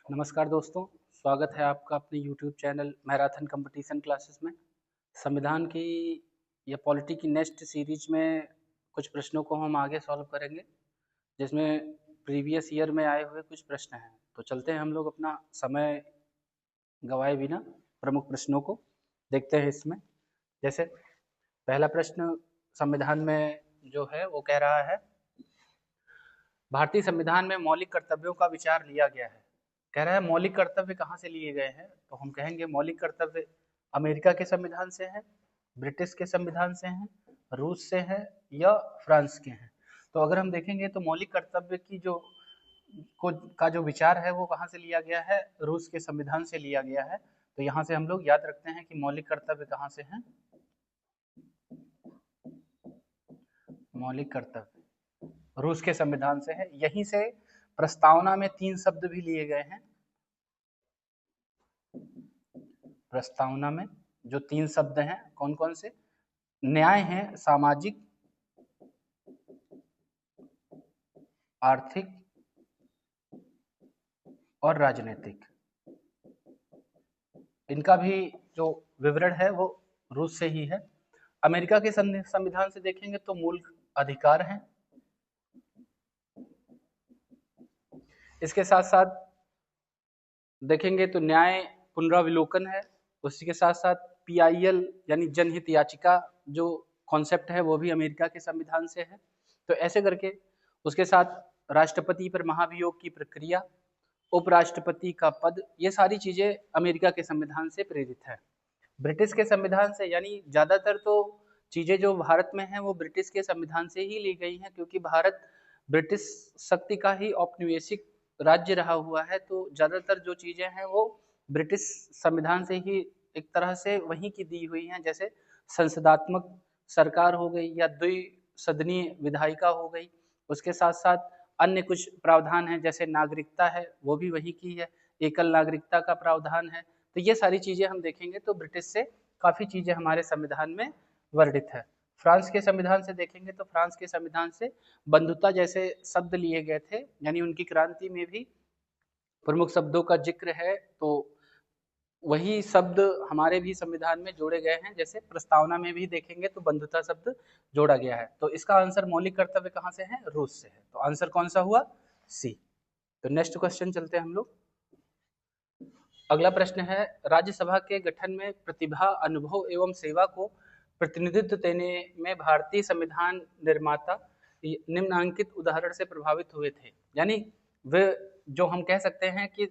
नमस्कार दोस्तों, स्वागत है आपका अपने YouTube channel marathon competition classes में। संविधान की या पॉलिटी की नेक्स्ट सीरीज में कुछ प्रश्नों को हम आगे सॉल्व करेंगे, जिसमें प्रीवियस ईयर में आए हुए कुछ प्रश्न हैं। तो चलते हैं हम लोग अपना समय गवाए बिना प्रमुख प्रश्नों को देखते हैं इसमें। जैसे पहला प्रश्न संविधान में जो है वो कह रहा है, भारतीय संविधान में मौलिक कर्तव्यों का विचार लिया गया है। कह रहा है मौलिक कर्तव्य कहाँ से लिए गए हैं, तो हम कहेंगे मौलिक कर्तव्य अमेरिका के संविधान से है, ब्रिटिश के संविधान से हैं, रूस से है या फ्रांस के हैं। तो अगर हम देखेंगे तो मौलिक कर्तव्य की जो विचार है वो कहाँ से लिया गया है, रूस के संविधान से लिया गया है। तो यहाँ से हम लोग याद रखते हैं कि मौलिक कर्तव्य कहाँ से हैं, मौलिक कर्तव्य रूस के संविधान से है। यहीं से प्रस्तावना में 3 शब्द भी लिए गए हैं। प्रस्तावना में जो 3 शब्द हैं कौन कौन से, न्याय है, सामाजिक, आर्थिक और राजनीतिक। इनका भी जो विवरण है वो रूस से ही है। अमेरिका के संविधान से देखेंगे तो मूल अधिकार हैं। इसके साथ साथ देखेंगे तो न्याय पुनरावलोकन है। उसी के साथ साथ PIL यानी जनहित याचिका जो कॉन्सेप्ट है वो भी अमेरिका के संविधान से है। तो ऐसे करके उसके साथ राष्ट्रपति पर महाभियोग की प्रक्रिया, उपराष्ट्रपति का पद, ये सारी चीजें अमेरिका के संविधान से प्रेरित है। ब्रिटिश के संविधान से, यानी ज्यादातर तो चीजें जो भारत में हैं वो ब्रिटिश के संविधान से ही ली गई हैं, क्योंकि भारत ब्रिटिश शक्ति का ही औपनिवेशिक राज्य रहा हुआ है। तो ज्यादातर जो चीजें हैं वो ब्रिटिश संविधान से ही एक तरह से वहीं की दी हुई हैं। जैसे संसदात्मक सरकार हो गई या द्विसदनीय विधायिका हो गई। उसके साथ साथ अन्य कुछ प्रावधान हैं, जैसे नागरिकता है वो भी वही की है, एकल नागरिकता का प्रावधान है। तो ये सारी चीजें हम देखेंगे तो ब्रिटिश से काफी चीजें हमारे संविधान में वर्णित है। फ्रांस के संविधान से देखेंगे तो फ्रांस के संविधान से बंधुता जैसे शब्द लिए गए थे, यानी उनकी क्रांति में भी प्रमुख शब्दों का जिक्र है। तो वही शब्द हमारे भी संविधान में जोड़े गए हैं। जैसे प्रस्तावना में भी देखेंगे तो बंधुता शब्द जोड़ा गया है। तो इसका आंसर मौलिक कर्तव्य कहाँ से है, रूस से है। तो आंसर कौन सा हुआ, सी। तो नेक्स्ट क्वेश्चन चलते हैं हम लोग। अगला प्रश्न है, राज्यसभा के गठन में प्रतिभा, अनुभव एवं सेवा को प्रतिनिधित्व देने में भारतीय संविधान निर्माता निम्नांकित उदाहरण से प्रभावित हुए थे। यानी वे जो हम कह सकते हैं कि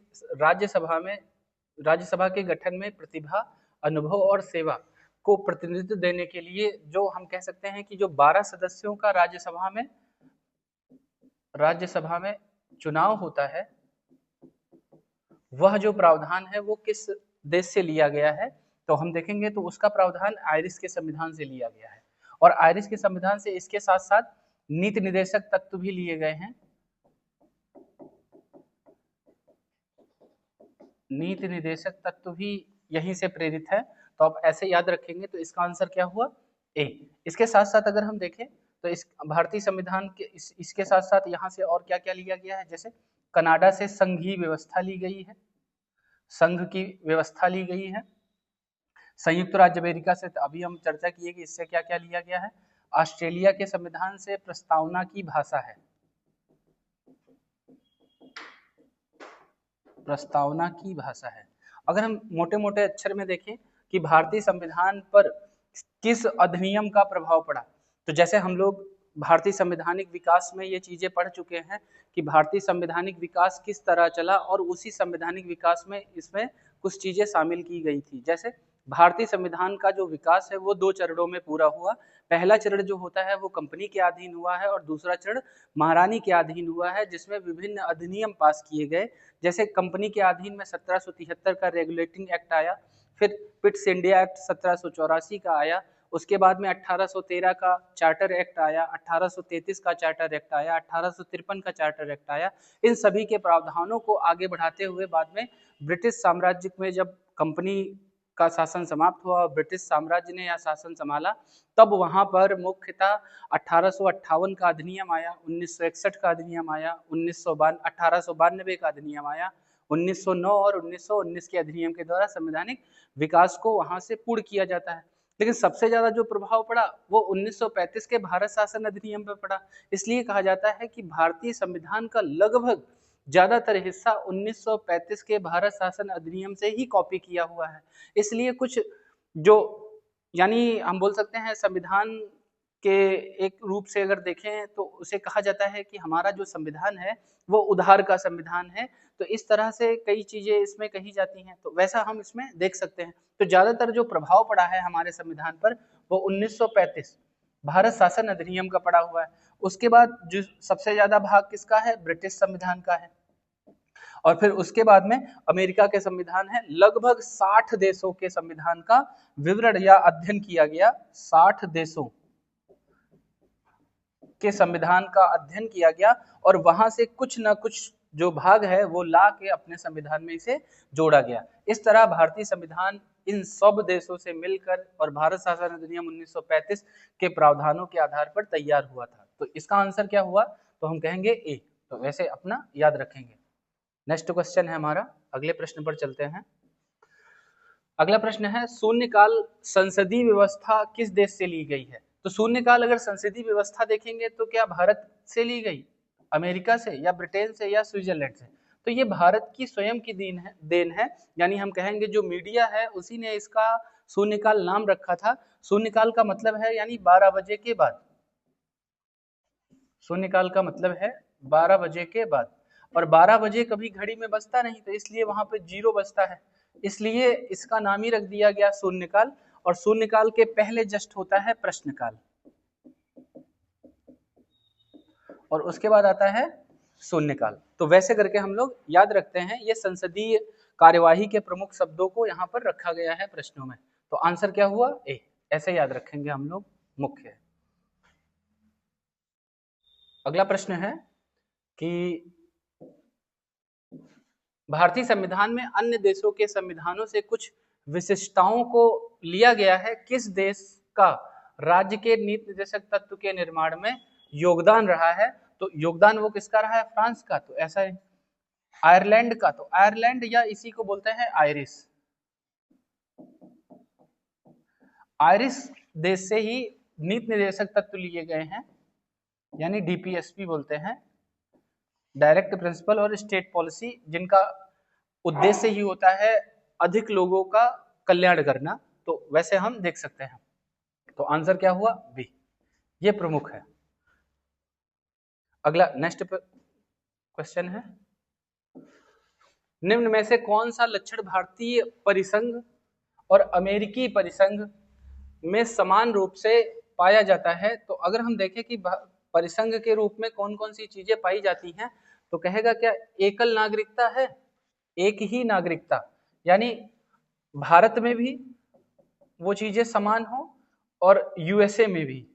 राज्यसभा के गठन में प्रतिभा, अनुभव और सेवा को प्रतिनिधित्व देने के लिए जो हम कह सकते हैं कि जो 12 सदस्यों का राज्यसभा में चुनाव होता है, वह जो प्रावधान है वो किस देश से लिया गया है, तो हम देखेंगे तो उसका प्रावधान आयरिश के संविधान से लिया गया है। और आयरिश के संविधान से इसके साथ साथ नीति निर्देशक तत्व भी लिए गए हैं। नीति निर्देशक तत्व भी यहीं से प्रेरित है। तो आप ऐसे याद रखेंगे तो इसका आंसर क्या हुआ, ए। इसके साथ साथ अगर हम देखें तो इस भारतीय संविधान के इसके साथ साथ यहाँ से और क्या क्या लिया गया है, जैसे कनाडा से संघीय व्यवस्था ली गई है, संघ की व्यवस्था ली गई है। संयुक्त राज्य अमेरिका से अभी हम चर्चा किए कि इससे क्या क्या लिया गया है। ऑस्ट्रेलिया के संविधान से प्रस्तावना की भाषा है, प्रस्तावना की भाषा है। अगर हम मोटे मोटे अक्षर में देखें कि भारतीय संविधान पर किस अधिनियम का प्रभाव पड़ा, तो जैसे हम लोग भारतीय संवैधानिक विकास में ये चीजें पढ़ चुके हैं कि भारतीय संवैधानिक विकास किस तरह चला, और उसी संवैधानिक विकास में इसमें कुछ चीजें शामिल की गई थी। जैसे भारतीय संविधान का जो विकास है वो 2 चरणों में पूरा हुआ। पहला चरण जो होता है वो कंपनी के अधीन हुआ है और दूसरा चरण महारानी के अधीन हुआ है, जिसमें विभिन्न अधिनियम पास किए गए। जैसे कंपनी के अधीन में 1773 का रेगुलेटिंग एक्ट आया, फिर पिट्स इंडिया एक्ट 1784 का आया, उसके बाद में 1813 का चार्टर एक्ट आया, 1833 का चार्टर एक्ट आया, 1853 का चार्टर एक्ट आया। इन सभी के प्रावधानों को आगे बढ़ाते हुए बाद में ब्रिटिश साम्राज्य में जब कंपनी का शासन समाप्त हुआ और ब्रिटिश साम्राज्य ने यह शासन संभाला, तब वहां पर मुख्यतः 1858 का अधिनियम आया, 1961 का अधिनियम आया, 1892 का अधिनियम आया, 1909 और 1919 के अधिनियम के द्वारा संवैधानिक विकास को वहां से पूर्ण किया जाता है। लेकिन सबसे ज्यादा जो प्रभाव पड़ा वो 1935 के भारत शासन अधिनियम पर पड़ा। इसलिए कहा जाता है कि भारतीय संविधान का लगभग ज्यादातर हिस्सा 1935 के भारत शासन अधिनियम से ही कॉपी किया हुआ है। इसलिए कुछ जो यानी हम बोल सकते हैं संविधान के एक रूप से अगर देखें तो उसे कहा जाता है कि हमारा जो संविधान है वो उधार का संविधान है। तो इस तरह से कई चीजें इसमें कही जाती हैं, तो वैसा हम इसमें देख सकते हैं। तो ज्यादातर जो प्रभाव पड़ा है हमारे संविधान पर वो 1935 भारत शासन अधिनियम का पड़ा हुआ है। उसके बाद जो सबसे ज्यादा भाग किसका है, ब्रिटिश संविधान का है। और फिर उसके बाद में अमेरिका के संविधान है। लगभग 60 देशों के संविधान का विवरण या अध्ययन किया गया। 60 देशों के संविधान का अध्ययन किया गया और वहां से कुछ न कुछ जो भाग है वो ला के अपने संविधान में इसे जोड़ा गया। इस तरह भारतीय संविधान इन सब देशों से मिलकर और भारत शासन अधिनियम 1935 के प्रावधानों के आधार पर तैयार हुआ था। तो इसका आंसर क्या हुआ, तो हम कहेंगे ए। तो वैसे अपना याद रखेंगे। नेक्स्ट क्वेश्चन है हमारा, अगले प्रश्न पर चलते हैं। अगला प्रश्न है शून्यकाल संसदीय व्यवस्था किस देश से ली गई है। तो शून्यकाल अगर संसदीय व्यवस्था देखेंगे तो क्या भारत से ली गई, अमेरिका से, या ब्रिटेन से, या स्विट्जरलैंड से। तो ये भारत की स्वयं की देन है। यानी हम कहेंगे जो मीडिया है उसी ने इसका शून्यकाल नाम रखा था। शून्यकाल का मतलब है यानी 12 बजे के बाद। शून्यकाल का मतलब है 12 बजे के बाद, और 12 बजे कभी घड़ी में बजता नहीं, तो इसलिए वहां पे 0 बजता है, इसलिए इसका नाम ही रख दिया गया शून्यकाल। और शून्यकाल के पहले जस्ट होता है प्रश्नकाल, और उसके बाद आता है शून्यकाल। तो वैसे करके हम लोग याद रखते हैं। ये संसदीय कार्यवाही के प्रमुख शब्दों को यहाँ पर रखा गया है प्रश्नों में। तो आंसर क्या हुआ, ए। ऐसे याद रखेंगे हम लोग, मुख्य है। अगला प्रश्न है कि भारतीय संविधान में अन्य देशों के संविधानों से कुछ विशिष्टताओं को लिया गया है। किस देश का राज्य के नीति निर्देशक तत्व के निर्माण में योगदान रहा है। तो योगदान वो किसका रहा है, फ्रांस का। तो ऐसा है आयरलैंड का। तो आयरलैंड या इसी को बोलते हैं आयरिश। आयरिश देश से ही नीति निर्देशक तत्व लिए गए हैं, यानी डीपीएसपी बोलते हैं, डायरेक्ट प्रिंसिपल और स्टेट पॉलिसी, जिनका उद्देश्य ही होता है अधिक लोगों का कल्याण करना। तो वैसे हम देख सकते हैं। तो आंसर क्या हुआ, बी। ये प्रमुख है। अगला नेक्स्ट क्वेश्चन है, निम्न में से कौन सा लक्षण भारतीय परिसंघ और अमेरिकी परिसंघ में समान रूप से पाया जाता है। तो अगर हम देखें कि परिसंघ के रूप में कौन कौन सी चीजें पाई जाती हैं, तो कहेगा क्या, एकल नागरिकता है, एक ही नागरिकता, यानी भारत में भी वो चीजें समान हो और यूएसए में भी,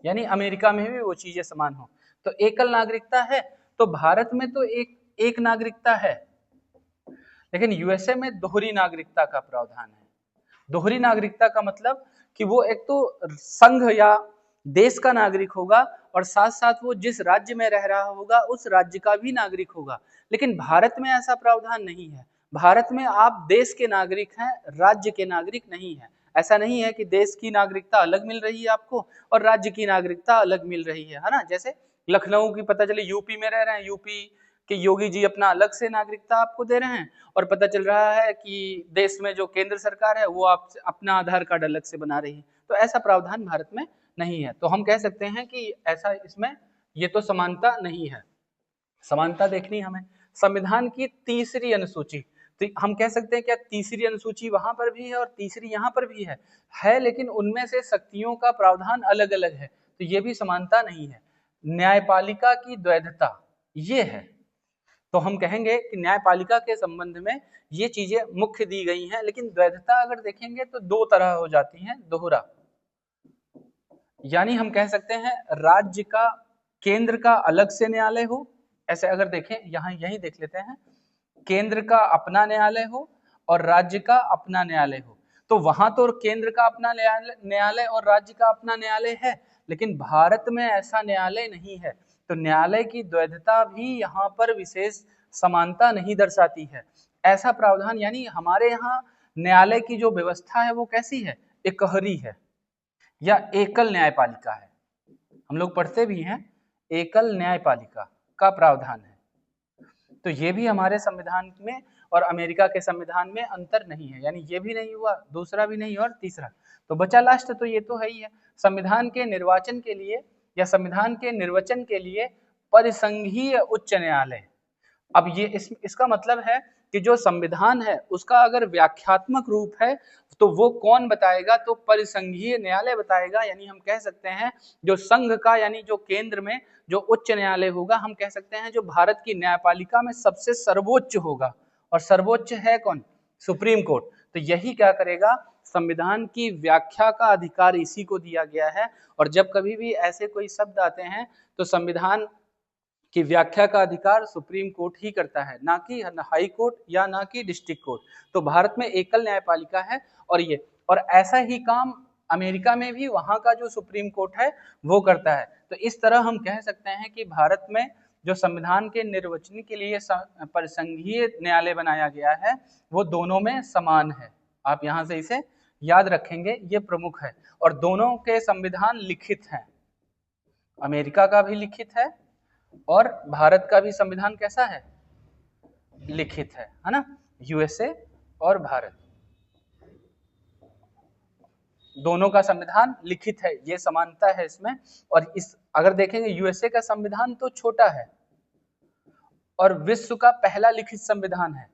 यानी अमेरिका में भी वो चीजें समान हो। तो एकल नागरिकता है, तो भारत में तो एक नागरिकता है, लेकिन यूएसए में दोहरी नागरिकता का प्रावधान है। दोहरी नागरिकता का मतलब कि वो एक तो संघ या देश का नागरिक होगा और साथ साथ वो जिस राज्य में रह रहा होगा उस राज्य का भी नागरिक होगा। लेकिन भारत में ऐसा प्रावधान नहीं है। भारत में आप देश के नागरिक हैं, राज्य के नागरिक नहीं है। ऐसा नहीं है कि देश की नागरिकता अलग मिल रही है आपको और राज्य की नागरिकता अलग मिल रही है ना। जैसे लखनऊ की पता चले यूपी में रह रहे हैं, यूपी कि योगी जी अपना अलग से नागरिकता आपको दे रहे हैं, और पता चल रहा है कि देश में जो केंद्र सरकार है वो आप अपना आधार कार्ड अलग से बना रही है। तो ऐसा प्रावधान भारत में नहीं है। तो हम कह सकते हैं कि ऐसा इसमें ये तो समानता नहीं है। समानता देखनी हमें संविधान की तीसरी अनुसूची, तो हम कह सकते हैं क्या तीसरी अनुसूची वहां पर भी है और तीसरी यहाँ पर भी है, लेकिन उनमें से शक्तियों का प्रावधान अलग अलग है, तो ये भी समानता नहीं है। न्यायपालिका की द्वैधता ये है, तो हम कहेंगे कि न्यायपालिका के संबंध में ये चीजें मुख्य दी गई हैं, लेकिन द्वैधता अगर देखेंगे तो दो तरह हो जाती हैं, दोहरा। यानी हम कह सकते हैं राज्य का, केंद्र का अलग से न्यायालय हो, ऐसे अगर देखें यहाँ यही देख लेते हैं, केंद्र का अपना न्यायालय हो और राज्य का अपना न्यायालय हो। तो वहां तो केंद्र का अपना न्यायालय और राज्य का अपना न्यायालय है, लेकिन भारत में ऐसा न्यायालय नहीं है। तो न्यायालय की द्वैधता भी यहाँ पर विशेष समानता नहीं दर्शाती है। ऐसा प्रावधान यानी हमारे यहाँ न्यायालय की जो व्यवस्था है वो कैसी है, एकहरी है या एकल न्यायपालिका है। हम लोग पढ़ते भी हैं एकल न्यायपालिका का प्रावधान है। तो ये भी हमारे संविधान में और अमेरिका के संविधान में अंतर नहीं है, यानी ये भी नहीं हुआ, दूसरा भी नहीं और तीसरा। तो बचा लास्ट, तो ये तो है ही है, संविधान के निर्वाचन के लिए या संविधान के निर्वचन के लिए परिसंघीय उच्च न्यायालय। अब ये इसका मतलब है कि जो संविधान है उसका अगर व्याख्यात्मक रूप है तो वो कौन बताएगा, तो परिसंघीय न्यायालय बताएगा। यानी हम कह सकते हैं जो संघ का यानी जो केंद्र में जो उच्च न्यायालय होगा, हम कह सकते हैं जो भारत की न्यायपालिका में सबसे सर्वोच्च होगा, और सर्वोच्च है कौन, सुप्रीम कोर्ट। तो यही क्या करेगा, संविधान की व्याख्या का अधिकार इसी को दिया गया है। और जब कभी भी ऐसे कोई शब्द आते हैं तो संविधान की व्याख्या का अधिकार सुप्रीम कोर्ट ही करता है, ना कि हाई कोर्ट या ना कि डिस्ट्रिक्ट कोर्ट। तो भारत में एकल न्यायपालिका है और ऐसा ही काम अमेरिका में भी वहां का जो सुप्रीम कोर्ट है वो करता है। तो इस तरह हम कह सकते हैं कि भारत में जो संविधान के निर्वचन के लिए परिसंघीय न्यायालय बनाया गया है वो दोनों में समान है। आप यहाँ से इसे याद रखेंगे, ये प्रमुख है। और दोनों के संविधान लिखित हैं, अमेरिका का भी लिखित है और भारत का भी संविधान कैसा है, लिखित है ना। यूएसए और भारत दोनों का संविधान लिखित है, ये समानता है इसमें। और इस अगर देखेंगे यूएसए का संविधान तो छोटा है और विश्व का पहला लिखित संविधान है,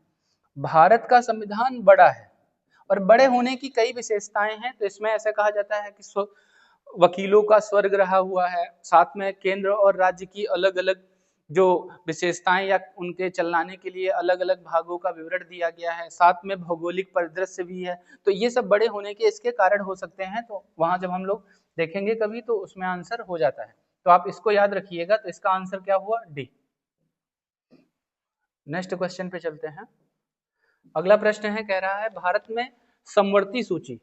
भारत का संविधान बड़ा है और बड़े होने की कई विशेषताएं हैं। तो इसमें ऐसा कहा जाता है कि वकीलों का स्वर्ग रहा हुआ है, साथ में केंद्र और राज्य की अलग अलग जो विशेषताएं या उनके चलाने के लिए अलग अलग भागों का विवरण दिया गया है, साथ में भौगोलिक परिदृश्य भी है। तो ये सब बड़े होने के इसके कारण हो सकते हैं। तो वहां जब हम लोग देखेंगे कभी तो उसमें आंसर हो जाता है, तो आप इसको याद रखिएगा। तो इसका आंसर क्या हुआ, डी। नेक्स्ट क्वेश्चन पे चलते हैं। अगला प्रश्न है, कह रहा है भारत में समवर्ती सूची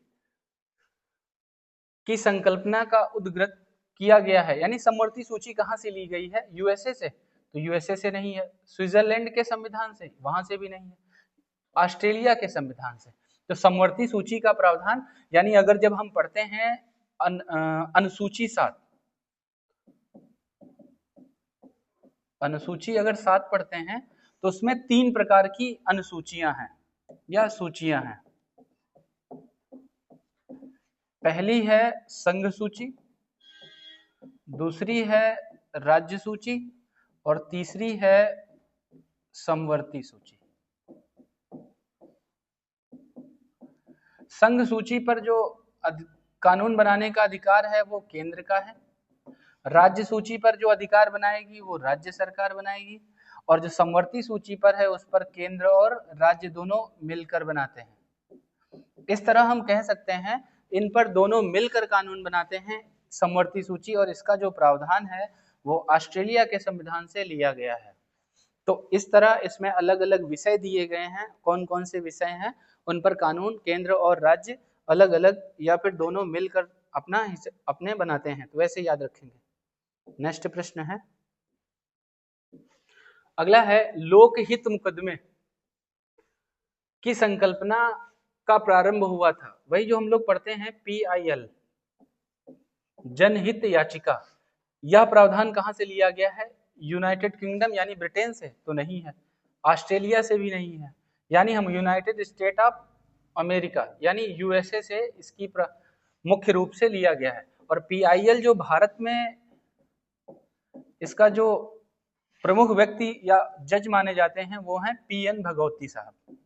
की संकल्पना का उद्घाटन किया गया है। यानी समवर्ती सूची कहां से ली गई है, यूएसए से। तो यूएसए से नहीं है, स्विट्जरलैंड के संविधान से, वहां से भी नहीं है, ऑस्ट्रेलिया के संविधान से। तो समवर्ती सूची का प्रावधान यानी अगर जब हम पढ़ते हैं अनुसूची 7, अनुसूची अगर 7 पढ़ते हैं तो उसमें 3 प्रकार की अनुसूचियां हैं या सूचियां हैं। पहली है संघ सूची, दूसरी है राज्य सूची और तीसरी है समवर्ती सूची। संघ सूची पर जो कानून बनाने का अधिकार है वो केंद्र का है, राज्य सूची पर जो अधिकार बनाएगी वो राज्य सरकार बनाएगी, और जो समवर्ती सूची पर है उस पर केंद्र और राज्य दोनों मिलकर बनाते हैं। इस तरह हम कह सकते हैं इन पर दोनों मिलकर कानून बनाते हैं समवर्ती सूची, और इसका जो प्रावधान है वो ऑस्ट्रेलिया के संविधान से लिया गया है। तो इस तरह इसमें अलग अलग विषय दिए गए हैं, कौन कौन से विषय हैं, उन पर कानून केंद्र और राज्य अलग अलग या फिर दोनों मिलकर अपने बनाते हैं। तो वैसे याद रखेंगे। नेक्स्ट प्रश्न है, अगला है लोकहित मुकदमे की संकल्पना का प्रारंभ हुआ था। वही जो हम लोग पढ़ते हैं PIL, जनहित याचिका। यह प्रावधान कहां से लिया गया है, यूनाइटेड किंगडम यानी ब्रिटेन से तो नहीं है, ऑस्ट्रेलिया से भी नहीं है, यानी हम यूनाइटेड स्टेट ऑफ अमेरिका यानी यूएसए से इसकी मुख्य रूप से लिया गया है। और PIL जो भारत में इसका जो प्रमुख व्यक्ति या जज माने जाते हैं वो हैं PN भगवती साहब,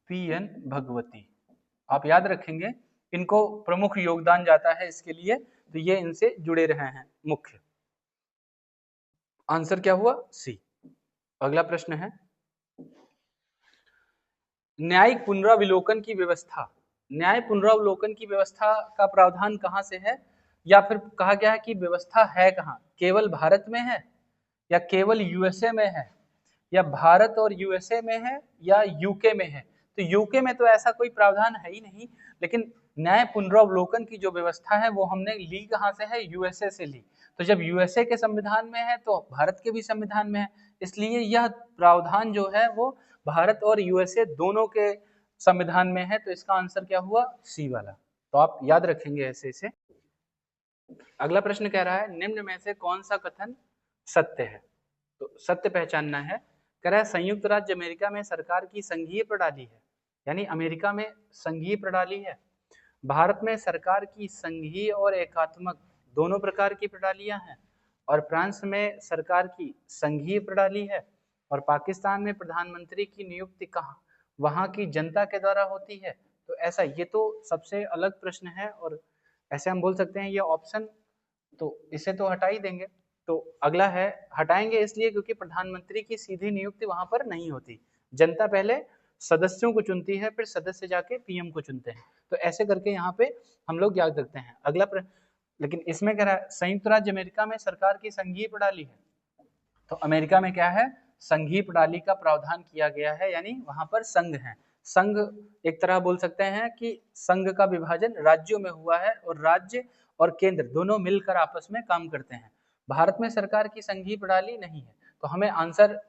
PN भगवती। आप याद रखेंगे, इनको प्रमुख योगदान जाता है इसके लिए, तो ये इनसे जुड़े रहे हैं मुख्य। आंसर क्या हुआ, सी। अगला प्रश्न है, न्यायिक पुनरावलोकन की व्यवस्था। न्याय पुनरावलोकन की व्यवस्था का प्रावधान कहां से है, या फिर कहा गया है कि व्यवस्था है कहां, केवल भारत में है या केवल यूएसए में है, या भारत और यूएसए में है या यूके में है। तो यूके में तो ऐसा कोई प्रावधान है ही नहीं, लेकिन न्याय पुनरावलोकन की जो व्यवस्था है वो हमने ली कहां से है, यूएसए से ली। तो जब यूएसए के संविधान में है तो भारत के भी संविधान में है, इसलिए यह प्रावधान जो है वो भारत और यूएसए दोनों के संविधान में है। तो इसका आंसर क्या हुआ? सी वाला। तो आप याद रखेंगे ऐसे इसे। अगला प्रश्न कह रहा है निम्न में से कौन सा कथन सत्य है? तो सत्य पहचानना है। कह रहा है संयुक्त राज्य अमेरिका में सरकार की संघीय प्रणाली है, यानी अमेरिका में संघीय प्रणाली है। भारत में सरकार की संघीय और एकात्मक दोनों प्रकार की प्रणालियां हैं, और फ्रांस में सरकार की संघीय प्रणाली है, और पाकिस्तान में प्रधानमंत्री की नियुक्ति कहाँ वहां की जनता के द्वारा होती है। तो ऐसा, ये तो सबसे अलग प्रश्न है, और ऐसे हम बोल सकते हैं ये ऑप्शन, तो इसे तो हटा ही देंगे। तो अगला है, हटाएंगे इसलिए क्योंकि प्रधानमंत्री की सीधी नियुक्ति वहां पर नहीं होती, जनता पहले सदस्यों को चुनती है, फिर सदस्य जाके पीएम को चुनते हैं। तो ऐसे करके यहाँ पे हम लोग याद रखते हैं। अगला लेकिन इसमें कह रहा है संयुक्त राज्य अमेरिका में सरकार की संघीय प्रणाली है, तो अमेरिका में क्या है? संघीय प्रणाली का प्रावधान किया गया है, यानी वहां पर संघ है। संघ एक तरह बोल सकते हैं कि संघ का विभाजन राज्यों में हुआ है, और राज्य और केंद्र दोनों मिलकर आपस में काम करते हैं। भारत में सरकार की संघीय प्रणाली नहीं है, तो हमें आंसर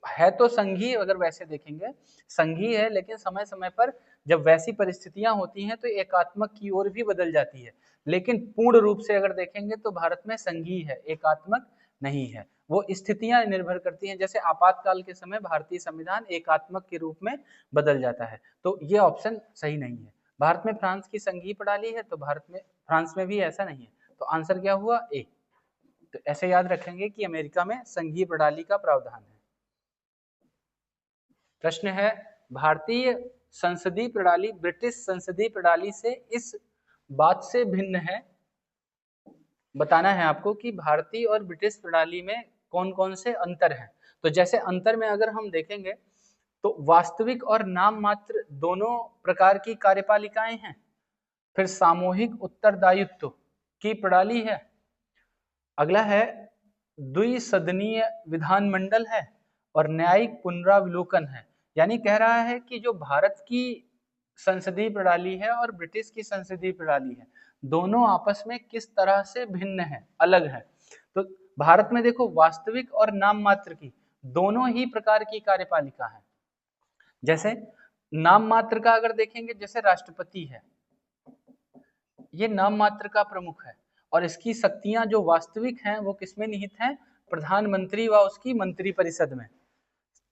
है तो संघीय, अगर वैसे देखेंगे संघीय है, लेकिन समय समय पर जब वैसी परिस्थितियां होती हैं तो एकात्मक की ओर भी बदल जाती है। लेकिन पूर्ण रूप से अगर देखेंगे तो भारत में संघीय है, एकात्मक नहीं है। वो स्थितियां निर्भर करती हैं, जैसे आपातकाल के समय भारतीय संविधान एकात्मक के रूप में बदल जाता है। तो ये ऑप्शन सही नहीं है। भारत में फ्रांस की संघीय प्रणाली है, तो भारत में फ्रांस में भी ऐसा नहीं है। तो आंसर क्या हुआ? ए। तो ऐसे याद रखेंगे कि अमेरिका में संघीय प्रणाली का प्रावधान है। प्रश्न है भारतीय संसदीय प्रणाली ब्रिटिश संसदीय प्रणाली से इस बात से भिन्न है, बताना है आपको कि भारतीय और ब्रिटिश प्रणाली में कौन कौन से अंतर हैं। तो जैसे अंतर में अगर हम देखेंगे तो वास्तविक और नाम मात्र दोनों प्रकार की कार्यपालिकाएं हैं, फिर सामूहिक उत्तरदायित्व की प्रणाली है, अगला है द्विसदनीय विधानमंडल है, और न्यायिक पुनरावलोकन है। यानी कह रहा है कि जो भारत की संसदीय प्रणाली है और ब्रिटिश की संसदीय प्रणाली है, दोनों आपस में किस तरह से भिन्न है, अलग है। तो भारत में देखो वास्तविक और नाम मात्र की दोनों ही प्रकार की कार्यपालिका है। जैसे नाम मात्र का अगर देखेंगे, जैसे राष्ट्रपति है, ये नाम मात्र का प्रमुख है, और इसकी शक्तियां जो वास्तविक हैं वो किसमें निहित हैं? प्रधानमंत्री व उसकी मंत्री परिषद में।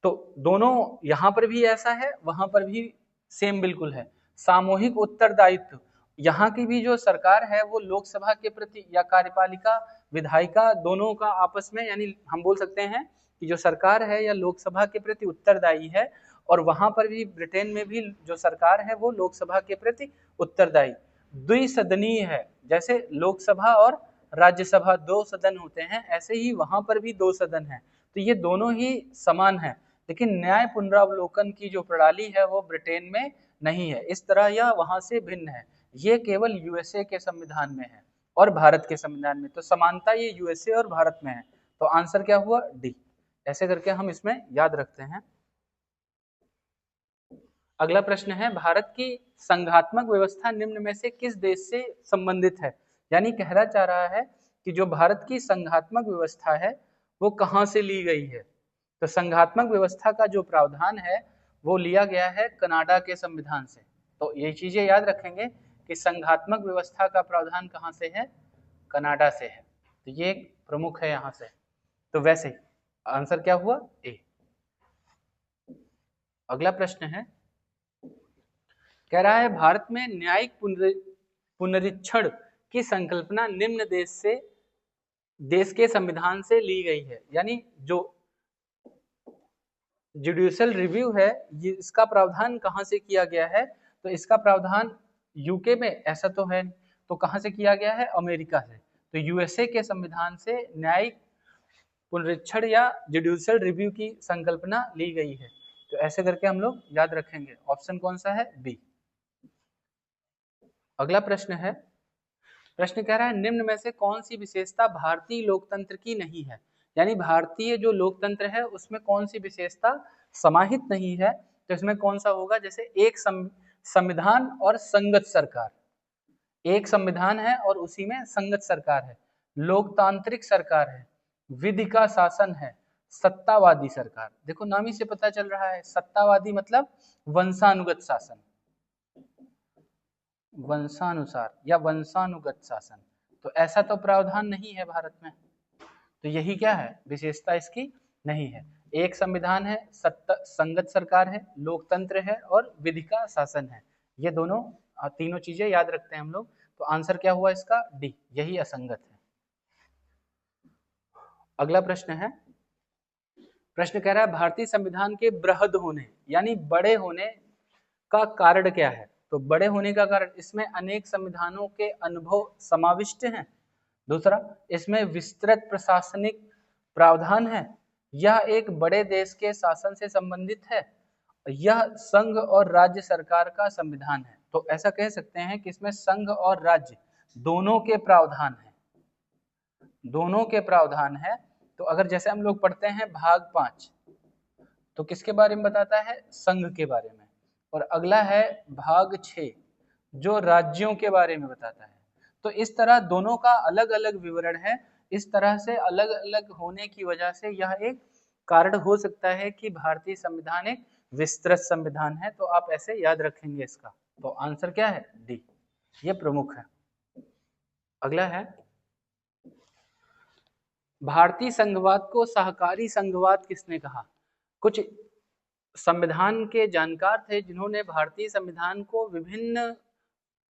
तो दोनों यहां पर भी ऐसा है, वहां पर भी सेम बिल्कुल है। सामूहिक उत्तरदायित्व, यहाँ की भी जो सरकार है वो लोकसभा के प्रति या कार्यपालिका विधायिका दोनों का आपस में, यानी हम बोल सकते हैं कि जो सरकार है या लोकसभा के प्रति उत्तरदायी है, और वहां पर भी ब्रिटेन में भी जो सरकार है वो लोकसभा के प्रति उत्तरदायी। द्विसदनीय है, जैसे लोकसभा और राज्यसभा दो सदन होते हैं, ऐसे ही वहां पर भी दो सदन है। तो ये दोनों ही समान है, लेकिन न्याय पुनरावलोकन की जो प्रणाली है वो ब्रिटेन में नहीं है। इस तरह यह वहां से भिन्न है। ये केवल यूएसए के संविधान में है और भारत के संविधान में। तो समानता ये यूएसए और भारत में है। तो आंसर क्या हुआ? डी। ऐसे करके हम इसमें याद रखते हैं। अगला प्रश्न है भारत की संघात्मक व्यवस्था निम्न में से किस देश से संबंधित है? यानी कहना चाह रहा है कि जो भारत की संघात्मक व्यवस्था है वो कहां से ली गई है। तो संघात्मक व्यवस्था का जो प्रावधान है वो लिया गया है कनाडा के संविधान से। तो ये चीजें याद रखेंगे कि संघात्मक व्यवस्था का प्रावधान कहां से है? कनाडा से है। तो ये एक प्रमुख है यहां से। तो वैसे आंसर क्या हुआ? ए। अगला प्रश्न है, कह रहा है भारत में न्यायिक पुनरीक्षण की संकल्पना निम्न देश के संविधान से ली गई है। यानी जो जुडिशियल रिव्यू है ये इसका प्रावधान कहां से किया गया है? तो इसका प्रावधान यूके में ऐसा तो है, तो कहां से किया गया है? अमेरिका से। तो यूएसए के संविधान से न्यायिक पुनरीक्षण या जुडिशियल रिव्यू की संकल्पना ली गई है। तो ऐसे करके हम लोग याद रखेंगे। ऑप्शन कौन सा है? बी। अगला प्रश्न है, प्रश्न कह रहा है निम्न में से कौन सी विशेषता भारतीय लोकतंत्र की नहीं है? यानी भारतीय जो लोकतंत्र है उसमें कौन सी विशेषता समाहित नहीं है? तो इसमें कौन सा होगा? जैसे एक संविधान और संगत सरकार। एक संविधान है और उसी में संगत सरकार है। लोकतांत्रिक सरकार है, विधि का शासन है, सत्तावादी सरकार। देखो नाम ही से पता चल रहा है, सत्तावादी मतलब वंशानुगत शासन, वंशानुसार या वंशानुगत शासन। तो ऐसा तो प्रावधान नहीं है भारत में, तो यही क्या है, विशेषता इसकी नहीं है। एक संविधान है, संगत सरकार है, लोकतंत्र है और विधि का शासन है। ये दोनों तीनों चीजें याद रखते हैं हम लोग। तो आंसर क्या हुआ इसका, डी, यही असंगत है। अगला प्रश्न है, प्रश्न कह रहा है भारतीय संविधान के बृहद होने यानी बड़े होने का कारण क्या है। तो बड़े होने का कारण, इसमें अनेक संविधानों के अनुभव समाविष्ट हैं। दूसरा, इसमें विस्तृत प्रशासनिक प्रावधान है। यह एक बड़े देश के शासन से संबंधित है। यह संघ और राज्य सरकार का संविधान है। तो ऐसा कह सकते हैं कि इसमें संघ और राज्य दोनों के प्रावधान है, दोनों के प्रावधान है। तो अगर जैसे हम लोग पढ़ते हैं भाग 5, तो किसके बारे में बताता है, संघ के बारे में। और अगला है भाग 6 जो राज्यों के बारे में बताता है। तो इस तरह दोनों का अलग अलग विवरण है। इस तरह से अलग अलग होने की वजह से यह एक कारण हो सकता है कि भारतीय संविधान एक विस्तृत संविधान है। तो आप ऐसे याद रखेंगे इसका। तो आंसर क्या है, डी, ये प्रमुख है। अगला है, भारतीय संघवाद को सहकारी संघवाद किसने कहा। कुछ संविधान के जानकार थे जिन्होंने भारतीय संविधान को विभिन्न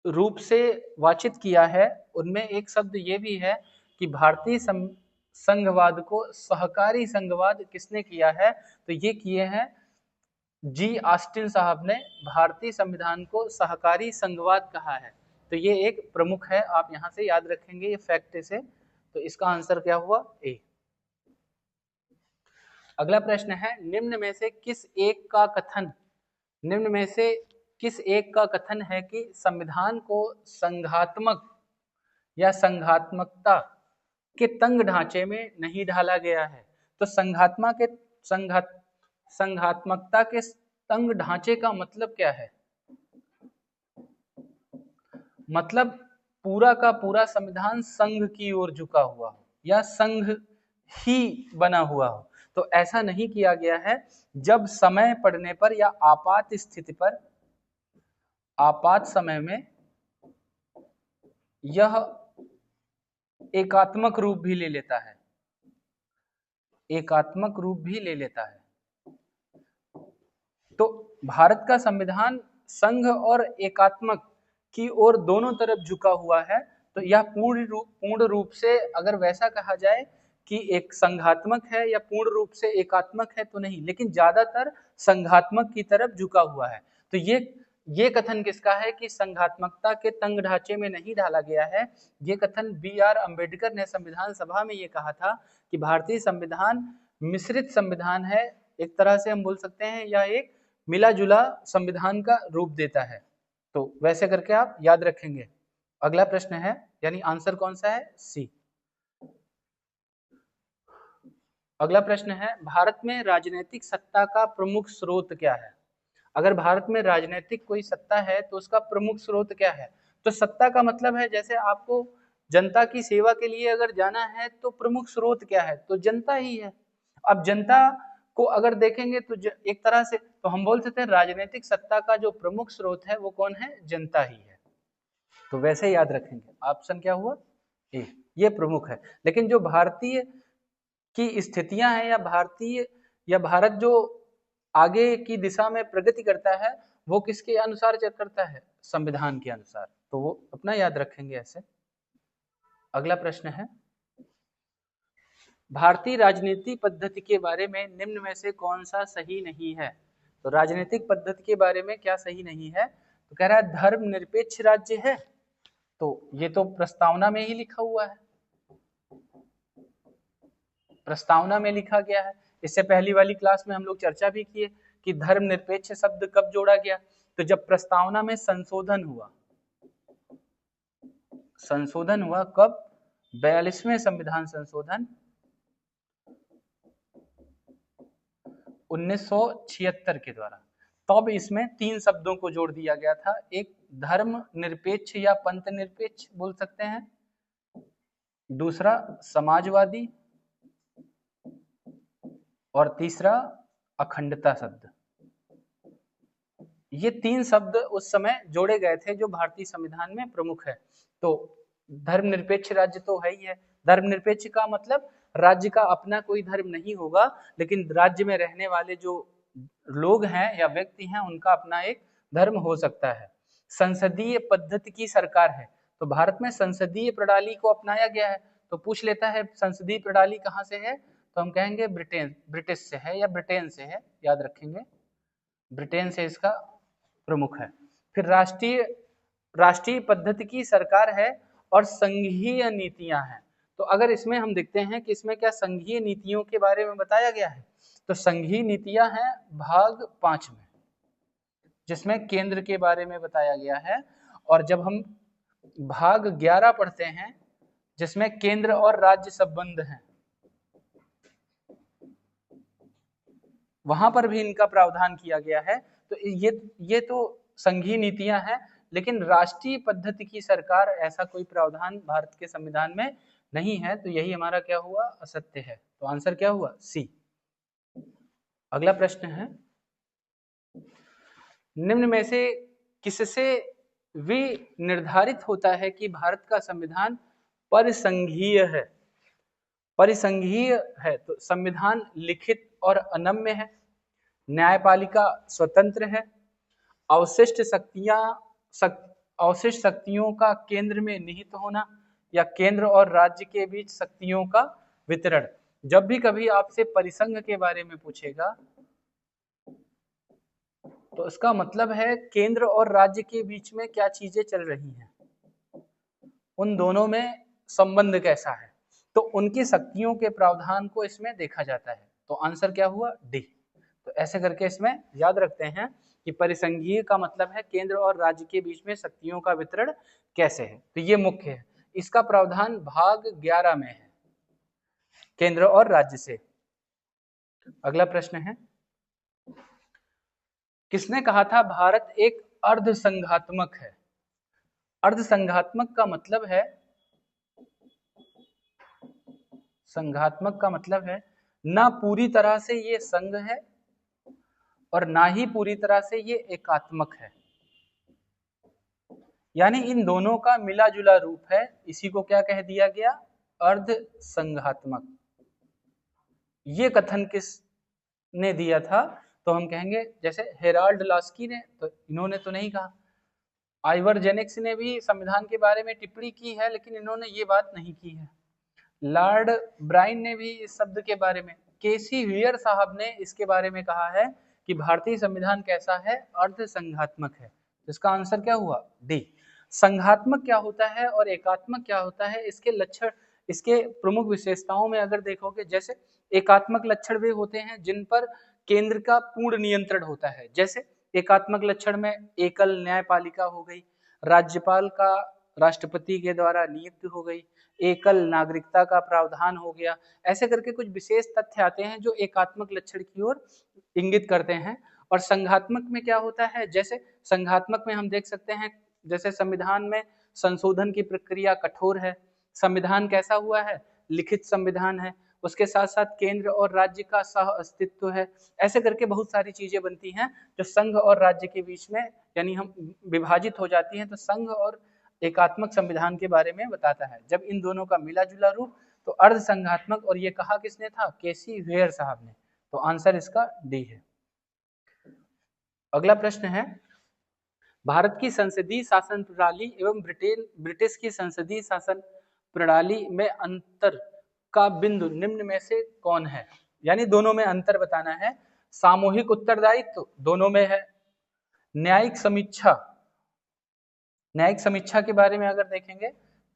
रूप से वाचित किया है। उनमें एक शब्द ये भी है कि भारतीय संघवाद को सहकारी संघवाद किसने किया है। तो ये किए हैं जी ऑस्टिन साहब ने। भारतीय संविधान को सहकारी संघवाद कहा है। तो ये एक प्रमुख है, आप यहां से याद रखेंगे ये फैक्ट से। तो इसका आंसर क्या हुआ, ए। अगला प्रश्न है, निम्न में से किस एक का कथन है कि संविधान को संघात्मक या संघात्मकता के तंग ढांचे में नहीं ढाला गया है। तो संघात्मकता के तंग ढांचे का मतलब क्या है, मतलब पूरा का पूरा संविधान संघ की ओर झुका हुआ हो या संघ ही बना हुआ हो। तो ऐसा नहीं किया गया है। जब समय पड़ने पर या आपात स्थिति पर, आपात समय में यह एकात्मक रूप भी ले लेता है, एकात्मक रूप भी ले लेता है। तो भारत का संविधान संघ और एकात्मक की ओर दोनों तरफ झुका हुआ है। तो यह पूर्ण रूप से, अगर वैसा कहा जाए कि एक संघात्मक है या पूर्ण रूप से एकात्मक है तो नहीं, लेकिन ज्यादातर संघात्मक की तरफ झुका हुआ है। तो ये कथन किसका है कि संघात्मकता के तंग ढांचे में नहीं ढाला गया है। ये कथन B.R. अम्बेडकर ने संविधान सभा में ये कहा था कि भारतीय संविधान मिश्रित संविधान है। एक तरह से हम बोल सकते हैं यह एक मिला जुला संविधान का रूप देता है। तो वैसे करके आप याद रखेंगे। अगला प्रश्न है, यानी आंसर कौन सा है, सी। अगला प्रश्न है, भारत में राजनीतिक सत्ता का प्रमुख स्रोत क्या है। अगर भारत में राजनीतिक कोई सत्ता है तो उसका प्रमुख स्रोत क्या है। तो सत्ता का मतलब है, जैसे आपको जनता की सेवा के लिए अगर जाना है तो प्रमुख स्रोत क्या है, तो जनता ही है। अब जनता को अगर देखेंगे तो एक तरह से तो हम बोल सकते हैं राजनीतिक सत्ता का जो प्रमुख स्रोत है वो कौन है, जनता ही है। तो वैसे याद रखेंगे। ऑप्शन क्या हुआ, ए, ये प्रमुख है। लेकिन जो भारतीय की स्थितियां हैं या भारत जो आगे की दिशा में प्रगति करता है वो किसके अनुसार करता है, संविधान के अनुसार। तो वो अपना याद रखेंगे ऐसे। अगला प्रश्न है, भारतीय राजनीति पद्धति के बारे में निम्न में से कौन सा सही नहीं है। तो राजनीतिक पद्धति के बारे में क्या सही नहीं है, तो कह रहा है धर्मनिरपेक्ष राज्य है। तो ये तो प्रस्तावना में ही लिखा हुआ है, प्रस्तावना में लिखा गया है। इससे पहली वाली क्लास में हम लोग चर्चा भी किए कि धर्मनिरपेक्ष शब्द कब जोड़ा गया, तो जब प्रस्तावना में संशोधन हुआ। संशोधन हुआ कब, 42वें संविधान संशोधन 1976 के द्वारा। तब इसमें 3 शब्दों को जोड़ दिया गया था। एक धर्म निरपेक्ष या पंथ निरपेक्ष बोल सकते हैं, दूसरा समाजवादी और तीसरा अखंडता शब्द। ये 3 शब्द उस समय जोड़े गए थे जो भारतीय संविधान में प्रमुख है। तो धर्मनिरपेक्ष राज्य तो है ही है। धर्मनिरपेक्ष का मतलब राज्य का अपना कोई धर्म नहीं होगा, लेकिन राज्य में रहने वाले जो लोग हैं या व्यक्ति हैं उनका अपना एक धर्म हो सकता है। संसदीय पद्धति की सरकार है, तो भारत में संसदीय प्रणाली को अपनाया गया है। तो पूछ लेता है संसदीय प्रणाली कहाँ से है, तो हम कहेंगे ब्रिटिश से है या ब्रिटेन से है, याद रखेंगे ब्रिटेन से इसका प्रमुख है। फिर राष्ट्रीय पद्धति की सरकार है और संघीय नीतियां हैं। तो अगर इसमें हम देखते हैं कि इसमें क्या संघीय नीतियों के बारे में बताया गया है, तो संघीय नीतियां हैं भाग 5 में, जिसमें केंद्र के बारे में बताया गया है। और जब हम भाग 11 पढ़ते हैं जिसमें केंद्र और राज्य संबंध हैं, वहां पर भी इनका प्रावधान किया गया है। तो ये तो संघीय नीतियां हैं, लेकिन राष्ट्रीय पद्धति की सरकार ऐसा कोई प्रावधान भारत के संविधान में नहीं है। तो यही हमारा क्या हुआ, असत्य है। तो आंसर क्या हुआ, सी। अगला प्रश्न है, निम्न में से किससे निर्धारित होता है कि भारत का संविधान परिसंघीय है। परिसंघीय है तो संविधान लिखित और अनम्य है, न्यायपालिका स्वतंत्र है, अवशिष्ट शक्तियों का केंद्र में निहित होना, या केंद्र और राज्य के बीच शक्तियों का वितरण। जब भी कभी आपसे परिसंघ के बारे में पूछेगा तो इसका मतलब है केंद्र और राज्य के बीच में क्या चीजें चल रही हैं, उन दोनों में संबंध कैसा है, तो उनकी शक्तियों के प्रावधान को इसमें देखा जाता है। तो आंसर क्या हुआ, डी। तो ऐसे करके इसमें याद रखते हैं कि परिसंघीय का मतलब है केंद्र और राज्य के बीच में शक्तियों का वितरण कैसे है। तो ये मुख्य है, इसका प्रावधान भाग 11 में है, केंद्र और राज्य से। अगला प्रश्न है, किसने कहा था भारत एक अर्धसंघात्मक है। अर्धसंघात्मक का मतलब है, संघात्मक का मतलब है ना पूरी तरह से ये संघ है और ना ही पूरी तरह से ये एकात्मक है, यानी इन दोनों का मिला जुला रूप है। इसी को क्या कह दिया गया, अर्धसंघात्मक। ये कथन किसने दिया था, तो हम कहेंगे जैसे हेराल्ड लास्की ने, तो इन्होंने तो नहीं कहा। आइवर जेनिक्स ने भी संविधान के बारे में टिप्पणी की है, लेकिन इन्होंने ये बात नहीं की है। लॉर्ड ब्राइन ने भी इस शब्द के बारे में, केसी व्हीयर साहब ने इसके बारे में कहा है कि भारतीय संविधान कैसा है, अर्धसंघात्मक है। तो इसका आंसर क्या हुआ, डी। संघात्मक क्या होता है और एकात्मक क्या होता है, इसके लक्षण, इसके प्रमुख विशेषताओं में अगर देखोगे, जैसे एकात्मक लक्षण वे होते हैं जिन पर केंद्र का पूर्ण नियंत्रण होता है। जैसे एकात्मक लक्षण में एकल न्यायपालिका हो गई, राज्यपाल का राष्ट्रपति के द्वारा नियुक्त हो गई, एकल नागरिकता का प्रावधान हो गया। ऐसे करके कुछ विशेष तथ्य आते हैं जो एकात्मक लक्षण की ओर इंगित करते हैं। और संघात्मक में क्या होता है, जैसे संघात्मक में हम देख सकते हैं, जैसे संविधान में संशोधन की प्रक्रिया कठोर है, संविधान कैसा हुआ है, लिखित संविधान है, उसके साथ साथ केंद्र और राज्य का सह अस्तित्व है। ऐसे करके बहुत सारी चीजें बनती हैं जो संघ और राज्य के बीच में, यानी हम विभाजित हो जाती हैं। तो संघ और एकात्मक संविधान के बारे में बताता है। जब इन दोनों का मिला जुला रूप, तो अर्धसंघात्मक। और ये कहा किसने था, केसी व्हीयर साहब ने। तो आंसर इसका डी है। अगला प्रश्न है, भारत की संसदीय शासन प्रणाली एवं ब्रिटिश की संसदीय शासन प्रणाली में अंतर का बिंदु निम्न में से कौन है। यानी दोनों में अंतर बताना है। सामूहिक उत्तरदायित्व दोनों में है, न्यायिक समीक्षा के बारे में अगर देखेंगे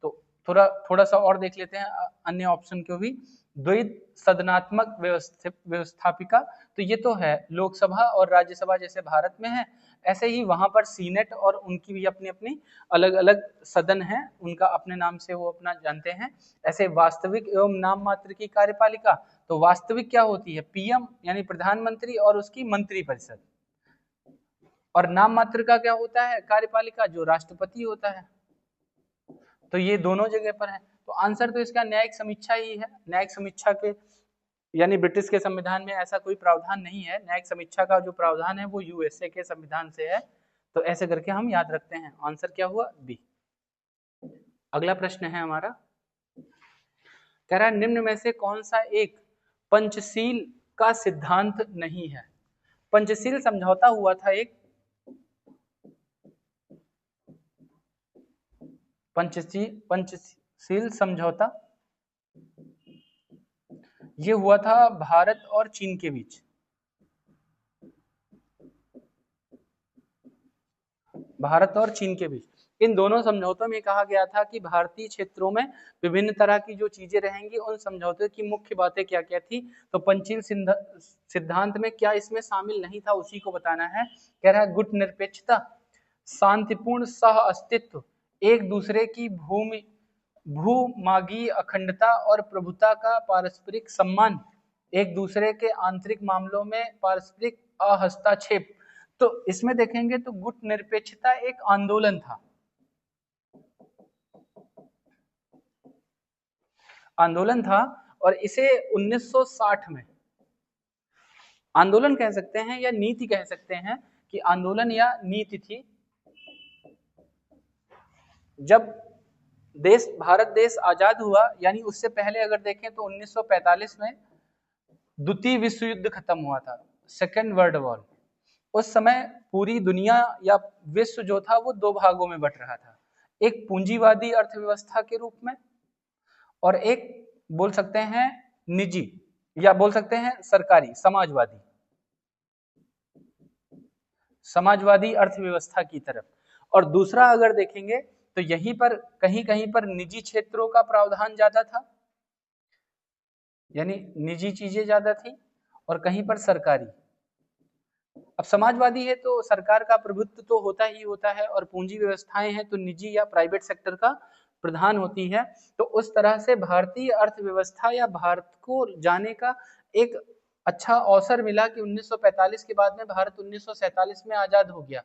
तो थोड़ा सा और देख लेते हैं अन्य ऑप्शन को भी। द्वैध सदनात्मक व्यवस्थापिका, तो ये तो है लोकसभा और राज्यसभा जैसे भारत में है, ऐसे ही वहां पर सीनेट और उनकी भी अपनी अपनी अलग अलग सदन है, उनका अपने नाम से वो अपना जानते हैं। ऐसे वास्तविक एवं नाम मात्र की कार्यपालिका, तो वास्तविक क्या होती है, पीएम यानी प्रधानमंत्री और उसकी मंत्रिपरिषद। और नाम मात्र का क्या होता है कार्यपालिका, जो राष्ट्रपति होता है। तो ये दोनों जगह पर है। तो आंसर तो इसका न्यायिक समीक्षा ही है। न्यायिक समीक्षा के यानी ब्रिटिश के संविधान में ऐसा कोई प्रावधान नहीं है। न्यायिक समीक्षा का जो प्रावधान है वो यूएसए के संविधान से है। तो ऐसे करके हम याद रखते हैं। आंसर क्या हुआ? बी। अगला प्रश्न है हमारा, कह रहा है निम्न में से कौन सा एक पंचशील का सिद्धांत नहीं है? पंचशील समझौता हुआ था एक, पंचशील समझौता ये हुआ था भारत और चीन के बीच। भारत और चीन के बीच इन दोनों समझौतों में कहा गया था कि भारतीय क्षेत्रों में विभिन्न तरह की जो चीजें रहेंगी उन समझौते की मुख्य बातें क्या क्या थी। तो पंचशील सिद्धांत में क्या इसमें शामिल नहीं था उसी को बताना है। कह रहा है गुट निरपेक्षता, शांतिपूर्ण सह अस्तित्व, एक दूसरे की भूमागीय अखंडता और प्रभुता का पारस्परिक सम्मान, एक दूसरे के आंतरिक मामलों में पारस्परिक हस्तक्षेप। तो इसमें देखेंगे तो गुट निरपेक्षता एक आंदोलन था, और इसे 1960 में आंदोलन कह सकते हैं या नीति कह सकते हैं कि आंदोलन या नीति थी। जब भारत देश आजाद हुआ, यानी उससे पहले अगर देखें तो 1945 में द्वितीय विश्व युद्ध खत्म हुआ था, सेकेंड वर्ल्ड वॉर। उस समय पूरी दुनिया या विश्व जो था वो दो भागों में बट रहा था, एक पूंजीवादी अर्थव्यवस्था के रूप में और एक बोल सकते हैं निजी या बोल सकते हैं सरकारी समाजवादी अर्थव्यवस्था की तरफ। और दूसरा अगर देखेंगे तो यहीं पर कहीं कहीं पर निजी क्षेत्रों का प्रावधान ज्यादा था, यानी निजी चीजें ज्यादा थी, और कहीं पर सरकारी। अब समाजवादी है तो सरकार का प्रभुत्व तो होता ही होता है, और पूंजी व्यवस्थाएं हैं तो निजी या प्राइवेट सेक्टर का प्रधान होती है। तो उस तरह से भारतीय अर्थव्यवस्था या भारत को जाने का एक अच्छा अवसर मिला कि 1945 के बाद में भारत 1947 में आजाद हो गया,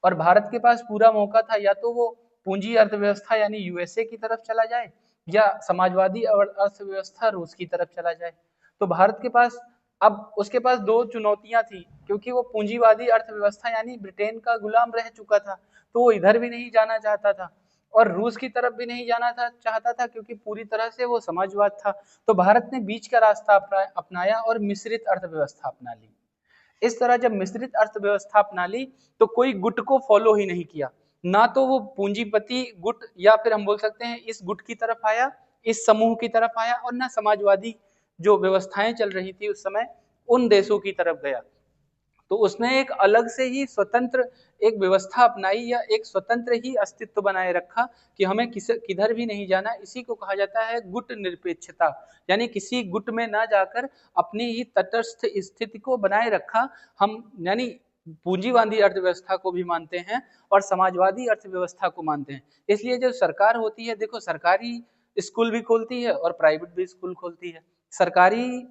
और भारत के पास पूरा मौका था या तो वो पूंजी अर्थव्यवस्था यानी यूएसए की तरफ चला जाए या समाजवादी अर्थव्यवस्था रूस की तरफ चला जाए। तो भारत के पास अब उसके पास दो चुनौतियां थी, क्योंकि वो पूंजीवादी अर्थव्यवस्था यानी ब्रिटेन का गुलाम रह चुका था, तो वो इधर भी नहीं जाना चाहता था और रूस की तरफ भी नहीं जाना चाहता था, क्योंकि पूरी तरह से वो समाजवाद था। तो भारत ने बीच का रास्ता अपनाया और मिश्रित अर्थव्यवस्था अपना ली। इस तरह जब मिश्रित अर्थव्यवस्था अपना ली तो कोई गुट को फॉलो ही नहीं किया, ना तो वो पूंजीपति गुट या फिर हम बोल सकते हैं इस गुट की तरफ आया, इस समूह की तरफ आया, और ना समाजवादी जो व्यवस्थाएं चल रही थी उस समय उन देशों की तरफ गया। तो उसने एक अलग से ही स्वतंत्र एक व्यवस्था अपनाई या एक स्वतंत्र ही अस्तित्व बनाए रखा कि हमें किधर भी नहीं जाना। इसी को कहा जाता है गुट निरपेक्षता, यानी किसी गुट में ना जाकर अपनी ही तटस्थ स्थिति को बनाए रखा। हम यानी पूंजीवादी अर्थव्यवस्था को भी मानते हैं और समाजवादी अर्थव्यवस्था को मानते हैं। इसलिए जो सरकार होती है, देखो सरकारी स्कूल भी खोलती है और प्राइवेट भी स्कूल खोलती है, सरकारी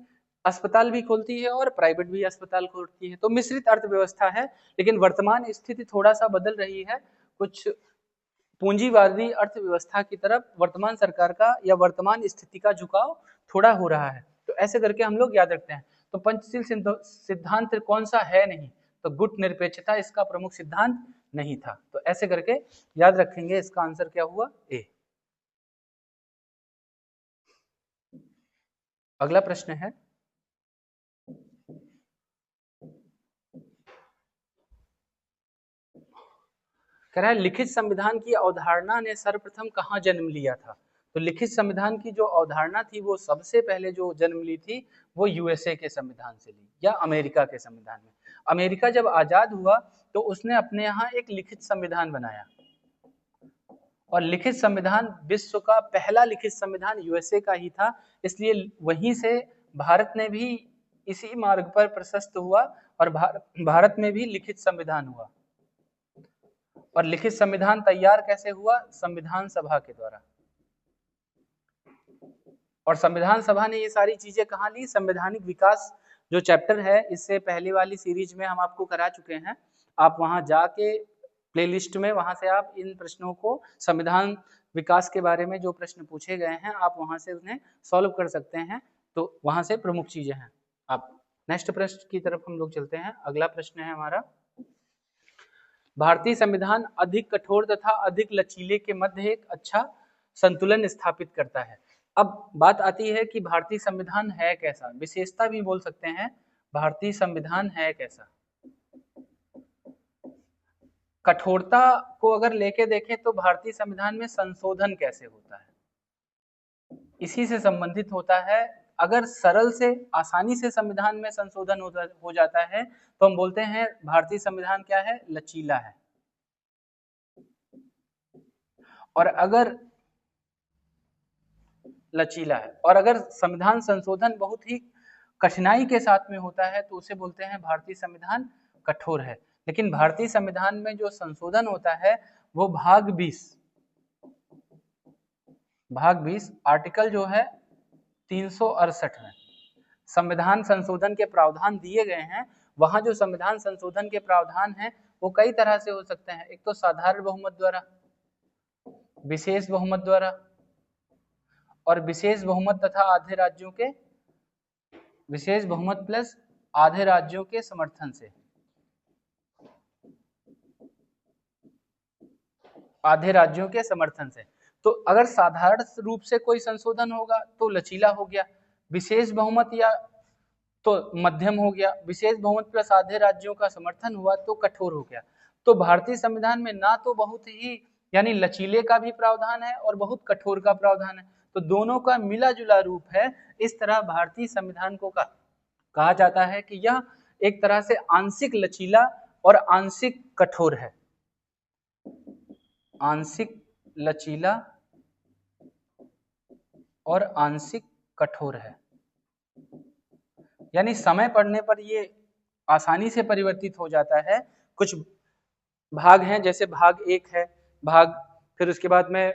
अस्पताल भी खोलती है और प्राइवेट भी अस्पताल खोलती है। तो मिश्रित अर्थव्यवस्था है, लेकिन वर्तमान स्थिति थोड़ा सा बदल रही है, कुछ पूंजीवादी अर्थव्यवस्था की तरफ वर्तमान सरकार का या वर्तमान स्थिति का झुकाव थोड़ा हो रहा है। तो ऐसे करके हम लोग याद रखते हैं। तो पंचशील सिद्धांत कौन सा है? नहीं, तो गुट निरपेक्षता इसका प्रमुख सिद्धांत नहीं था। तो ऐसे करके याद रखेंगे, इसका आंसर क्या हुआ? ए। अगला प्रश्न है, कह रहा है लिखित संविधान की अवधारणा ने सर्वप्रथम कहाँ जन्म लिया था? तो लिखित संविधान की जो अवधारणा थी वो सबसे पहले जो जन्म ली थी वो यूएसए के संविधान से ली या अमेरिका के संविधान में। अमेरिका जब आजाद हुआ तो उसने अपने यहाँ एक लिखित संविधान बनाया, और लिखित संविधान विश्व का पहला लिखित संविधान यूएसए का ही था। इसलिए वहीं से भारत ने भी इसी मार्ग पर प्रशस्त हुआ और भारत में भी लिखित संविधान हुआ। और लिखित संविधान तैयार कैसे हुआ? संविधान सभा के द्वारा। और संविधान सभा ने ये सारी चीजें कहाँ ली? संवैधानिक विकास जो चैप्टर है, इससे पहले वाली सीरीज में हम आपको करा चुके हैं। आप वहां जाके प्लेलिस्ट में वहां से आप इन प्रश्नों को, संविधान विकास के बारे में जो प्रश्न पूछे गए हैं आप वहां से उन्हें सॉल्व कर सकते हैं। तो वहां से प्रमुख चीजें हैं। आप नेक्स्ट प्रश्न की तरफ हम लोग चलते हैं। अगला प्रश्न है हमारा, भारतीय संविधान अधिक कठोर तथा अधिक लचीले के मध्य एक अच्छा संतुलन स्थापित करता है। अब बात आती है कि भारतीय संविधान है कैसा, विशेषता भी बोल सकते हैं। भारतीय संविधान है कैसा? कठोरता को अगर लेके देखें तो भारतीय संविधान में संशोधन कैसे होता है, इसी से संबंधित होता है। अगर सरल से आसानी से संविधान में संशोधन हो जाता है तो हम बोलते हैं भारतीय संविधान क्या है, लचीला है। और अगर लचीला है और अगर संविधान संशोधन बहुत ही कठिनाई के साथ में होता है तो उसे बोलते हैं भारतीय संविधान कठोर है। लेकिन भारतीय संविधान में जो संशोधन होता है वो भाग 20 आर्टिकल जो है 368 में संविधान संशोधन के प्रावधान दिए गए हैं। वहां जो संविधान संशोधन के प्रावधान हैं वो कई तरह से हो सकते हैं। एक तो साधारण बहुमत द्वारा, विशेष बहुमत द्वारा और विशेष बहुमत तथा आधे राज्यों के, विशेष बहुमत प्लस आधे राज्यों के समर्थन से, आधे राज्यों के समर्थन से। तो अगर साधारण रूप से कोई संशोधन होगा तो लचीला हो गया, विशेष बहुमत या तो मध्यम हो गया, विशेष बहुमत प्लस आधे राज्यों का समर्थन हुआ तो कठोर हो गया। तो भारतीय संविधान में ना तो बहुत ही यानी लचीले का भी प्रावधान है और बहुत कठोर का प्रावधान है, तो दोनों का मिला जुला रूप है। इस तरह भारतीय संविधान को कहा जाता है कि यह एक तरह से आंशिक लचीला और आंशिक कठोर है। आंशिक लचीला और आंशिक कठोर है, यानी समय पड़ने पर ये आसानी से परिवर्तित हो जाता है। कुछ भाग हैं जैसे भाग 1 है, फिर उसके बाद में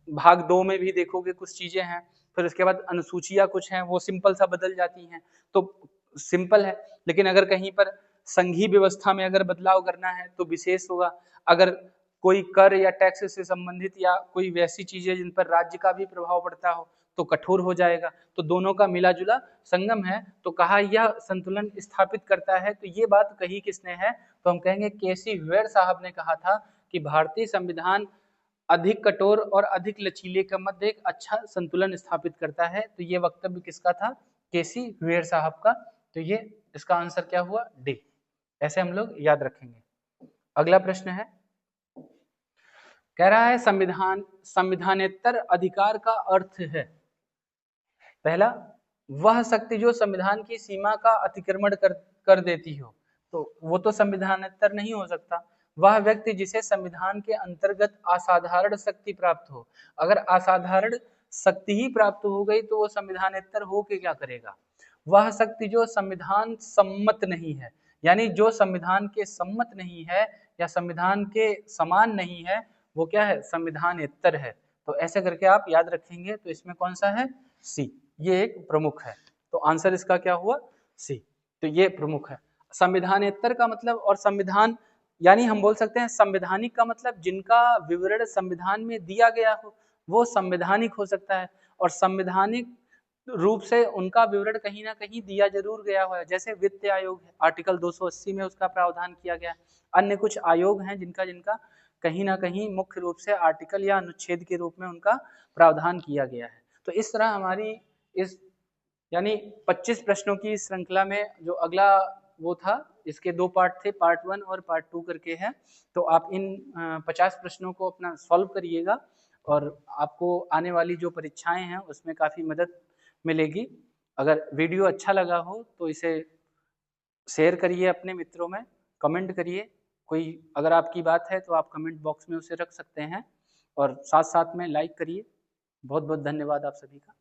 भाग 2 में भी देखोगे कुछ चीजें हैं, फिर उसके बाद अनुसूचियां कुछ हैं वो सिंपल सा बदल जाती हैं, तो सिंपल है। लेकिन अगर कहीं पर संघीय व्यवस्था में अगर बदलाव करना है तो विशेष होगा। अगर कोई कर या टैक्स से संबंधित या कोई वैसी चीजें जिन पर राज्य का भी प्रभाव पड़ता हो तो कठोर हो जाएगा। तो दोनों का मिला जुला संगम है। तो कहा यह संतुलन स्थापित करता है। तो ये बात कही किसने है, तो हम कहेंगे केसी ह्वेर साहब ने कहा था कि भारतीय संविधान अधिक कठोर और अधिक लचीले के मध्य एक अच्छा संतुलन स्थापित करता है। तो ये वक्तव्य किसका था, केसी ह्वेर साहब का। तो ये इसका आंसर क्या हुआ, डी। ऐसे हम लोग याद रखेंगे। अगला प्रश्न है, कह रहा है संविधानेतर अधिकार का अर्थ है। पहला, वह शक्ति जो संविधान की सीमा का अतिक्रमण कर देती हो, तो वो तो संविधानेतर नहीं हो सकता। वह व्यक्ति जिसे संविधान के अंतर्गत असाधारण शक्ति प्राप्त हो। अगर असाधारण शक्ति ही प्राप्त हो गई तो वो संविधानेतर हो के क्या करेगा। वह शक्ति जो संविधान सम्मत नहीं है, यानी जो संविधान के सम्मत नहीं है या संविधान के समान नहीं है, वो क्या है, संविधानेतर है। तो ऐसे करके आप याद रखेंगे। तो इसमें कौन सा है, सी, ये एक प्रमुख है। तो आंसर इसका क्या हुआ, सी। तो ये प्रमुख है। संविधानेतर का मतलब, और संविधान यानी हम बोल सकते हैं संवैधानिक का मतलब जिनका विवरण संविधान में दिया गया हो वो संवैधानिक हो सकता है। और संवैधानिक रूप से उनका विवरण कहीं ना कहीं दिया जरूर गया हुआ है। जैसे वित्त आयोग है, आर्टिकल 280 में उसका प्रावधान किया गया। अन्य कुछ आयोग हैं जिनका कहीं ना कहीं मुख्य रूप से आर्टिकल या अनुच्छेद के रूप में उनका प्रावधान किया गया है। तो इस तरह हमारी इस यानी 25 प्रश्नों की श्रृंखला में जो अगला वो था, इसके 2 पार्ट थे, पार्ट 1 और पार्ट 2 करके है। तो आप इन 50 प्रश्नों को अपना सॉल्व करिएगा और आपको आने वाली जो परीक्षाएं हैं उसमें काफ़ी मदद मिलेगी। अगर वीडियो अच्छा लगा हो तो इसे शेयर करिए अपने मित्रों में, कमेंट करिए। कोई अगर आपकी बात है तो आप कमेंट बॉक्स में उसे रख सकते हैं और साथ साथ में लाइक करिए। बहुत बहुत धन्यवाद आप सभी का।